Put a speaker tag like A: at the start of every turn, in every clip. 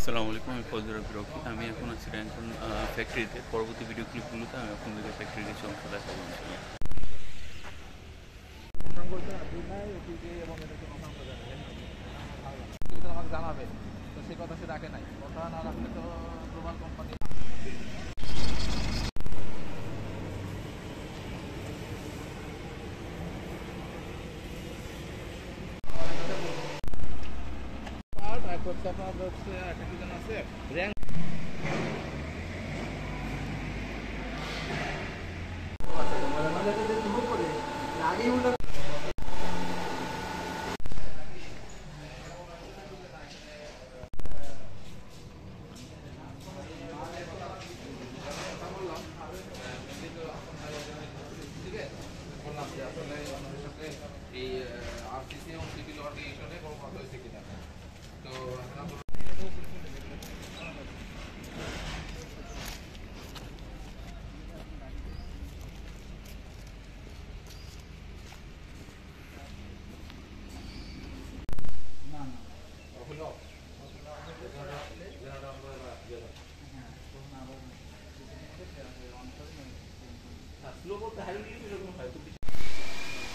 A: আসসালামু আলাইকুম, আমি ফজল রকি। আমি এখন আছি র্যাঙ্কন ফ্যাক্টরিতে। পরবর্তী ভিডিও ক্লিপগুলোতে আমি আপনাদেরকে ফ্যাক্টরির কিছু অংশ দেখাবো ইনশাআল্লাহ।
B: আমাকে জানাবে, তো সেই কথা সে রাখে নাই। কথা না রাখলে তো গ্লোবাল কোম্পানি। আপনার হচ্ছে একটা কি যেন আছে র্যাঙ্ক বললাম যে আসলে আমাদের সাথে এই আরসিসি এবং সিভিল অর্গানাইজেশনে কোনো কথা হয়েছে কিনা। তো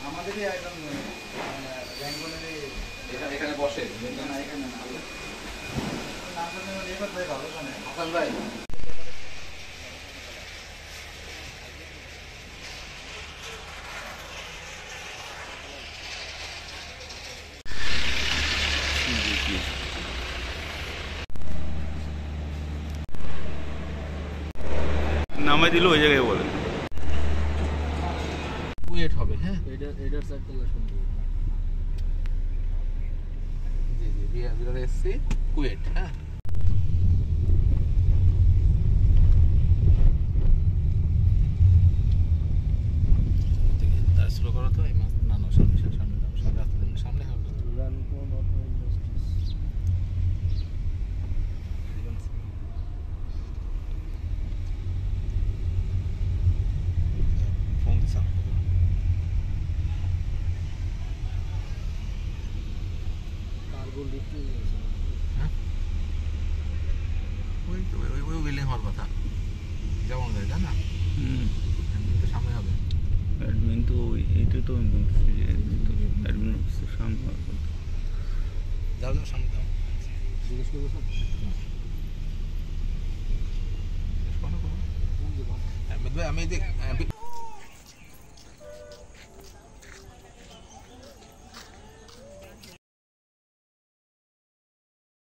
B: আমাদেরই একদম এখানে বসে হাসান ভাই।
A: নামে দিল ওই জায়গায় বলে
B: কুয়েট হবে। হ্যাঁ,
C: এটার সাইকেল শুনবো।
B: জি জি, বিআর এসসি কুয়েট। হ্যাঁ, স্লো করো তো। এই মাস না না, সামনে সামনে সামনে রাস্তা দিন, সামনে হবে।
C: রানকোন অটো ইন্ডাস্ট্রিজ।
B: ফোন দিছে
C: কার্গো লিফট।
B: হ্যাঁ, ওই তো ওই বিল্ডিং হওয়ার কথা যেমন যায়, তাই না? তো সামনে হবে।
A: অ্যাডমিন তো এইটা তো আমি বলছি যে অ্যাডমিন অফিসের সামনে হওয়ার কথা।
B: যাও যাও, সামনে যাও।
C: জিজ্ঞেস করবো স্যার।
B: আমি এই যে